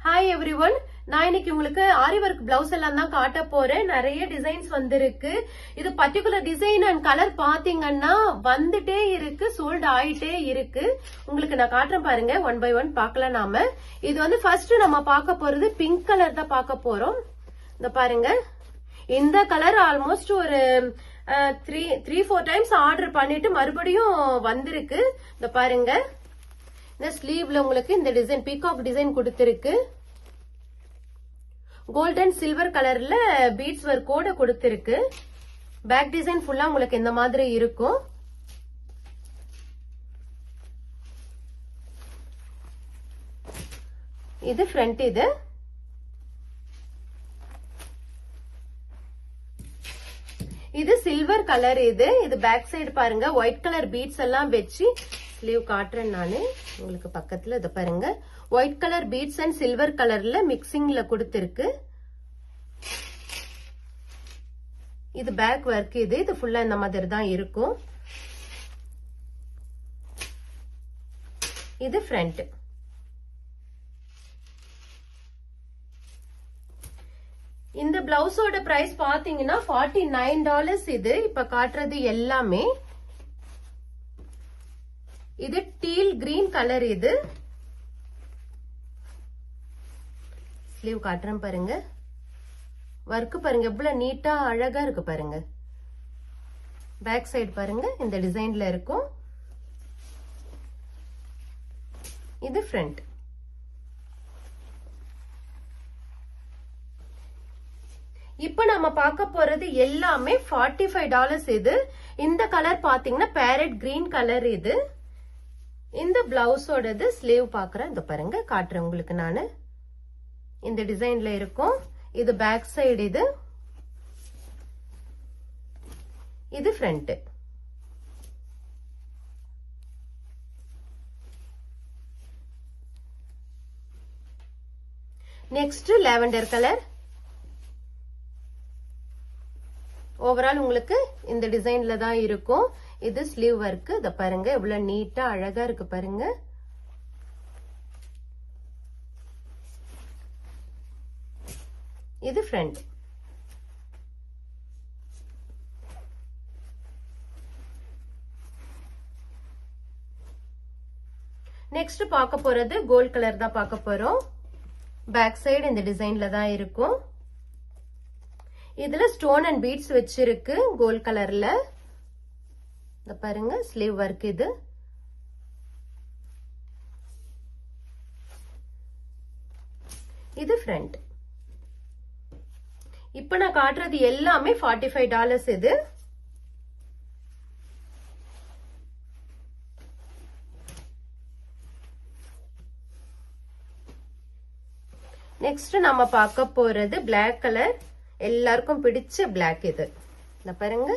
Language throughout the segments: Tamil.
ஹாய் எவ்ரிவன், நான் இன்னைக்கு உங்களுக்கு ஆரி ஒர்க் பிளவுஸ் எல்லாம் தான் காட்ட போறேன். நிறைய டிசைன்ஸ் வந்திருக்கு. இது பர்டிகுலர் டிசைன் அண்ட் கலர் பாத்தீங்கன்னா வந்துட்டே இருக்கு, சோல்ட் ஆயிட்டே இருக்கு. உங்களுக்கு நான் காட்டுறேன் பாருங்க, ஒன் பை ஒன் பார்க்கலாம் நாம. இது வந்து ஃபர்ஸ்ட் நம்ம பார்க்க போறது பிங்க் கலர் தான் பார்க்க போறோம். இந்த பாருங்க, இந்த கலர் ஆல்மோஸ்ட் ஒரு 3-4 டைம்ஸ் ஆர்டர் பண்ணிட்டு மறுபடியும் வந்திருக்கு. இந்த பாருங்க, இந்த ஸ்லீவ்ல உங்களுக்கு இந்த டிசைன் பீகாக் டிசைன் கொடுத்திருக்கு. கோல்டன் சில்வர் கலர்ல பீட்ஸ் ஒர்க்கோட கொடுத்திருக்கு. பேக் டிசைன் ஃபுல்லா உங்களுக்கு இந்த மாதிரி இருக்கும். இது ஃப்ரண்ட். இது சில்வர் கலர். இது பேக் சைடு பாருங்க, ஒயிட் கலர் பீட்ஸ் எல்லாம் வச்சு ஸ்லீவ் காட்டுறேன் நானு உங்களுக்கு பக்கத்துல. இத பாருங்க, white colour beads and silver கலர்ல மிக்சிங்ல கொடுத்திருக்கு. இது பேக் ஒர்க். இது ஃபுல்லா இந்த மாதிரி தான் இருக்கும். இது ஃப்ரண்ட். இந்த பிளவுஸோட பிரைஸ் பாத்தீங்கன்னா $49. இது இப்ப காட்டுறது எல்லாமே. இது டீல் கிரீன் கலர். இது ஸ்லீவ் காட்டுறேன் பாருங்க. ஒர்க் பாருங்க எவ்வளவு நீட்டா அழகா இருக்கு பாருங்க. பேக் சைடு பாருங்க இந்த டிசைன்ல இருக்கும். இது ஃப்ரண்ட். இப்ப நம்ம பார்க்க போறது எல்லாமே $45. இது இந்த கலர் பாத்தீங்கன்னா பேரட் கிரீன் கலர். இது இந்த பிளவுஸோடது ஸ்லீவ் பாக்குறேன். இந்த பாருங்க காட்டுறேன் உங்களுக்கு நானு. இந்த டிசைன்ல இருக்கும். இது பேக் சைடு. இது front. Next lavender colour. Overall உங்களுக்கு இந்த டிசைன்ல தான் இருக்கும். இது ஸ்லீவ் ஒர்க். இத பாருங்க எவ்வளவு நீட்டா அழகா இருக்கு பாருங்க. இது ஃப்ரண்ட். நெக்ஸ்ட் பார்க்க போறது கோல்ட் கலர் தான் பார்க்க போறோம். பேக் சைடு இந்த டிசைன்ல தான் இருக்கும். இதுல ஸ்டோன் அண்ட் பீட்ஸ் வச்சிருக்கு கோல்ட் கலர்ல. இத பாருங்க ஸ்லீவ் ஒர்க். இது ஃப்ரண்ட். இப்ப நான் காட்டுறது எல்லாமே $45. இது நெக்ஸ்ட் நம்ம பார்க்க போறது பிளாக் கலர். எல்லாருக்கும் பிடிச்ச பிளாக். இது பாருங்க,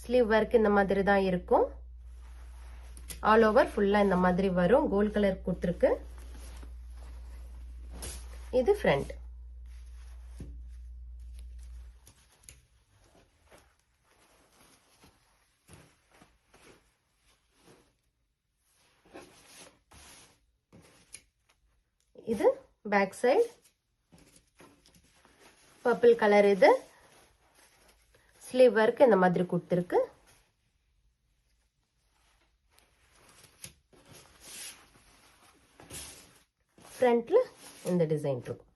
ஸ்லீவ் ஒர்க் இந்த மாதிரி தான் இருக்கும். ஆல் ஓவர் ஃபுல்லா இந்த மாதிரி வரும். கோல்ட் கலர் கொடுத்திருக்கு. இது ஃப்ரண்ட். இது பேக் சைடு பர்பிள் கலர். இது ஸ்லீவ் ஒர்க் இந்த மாதிரி கொடுத்திருக்கு. ஃப்ரண்ட்ல இந்த டிசைன் இருக்கும்.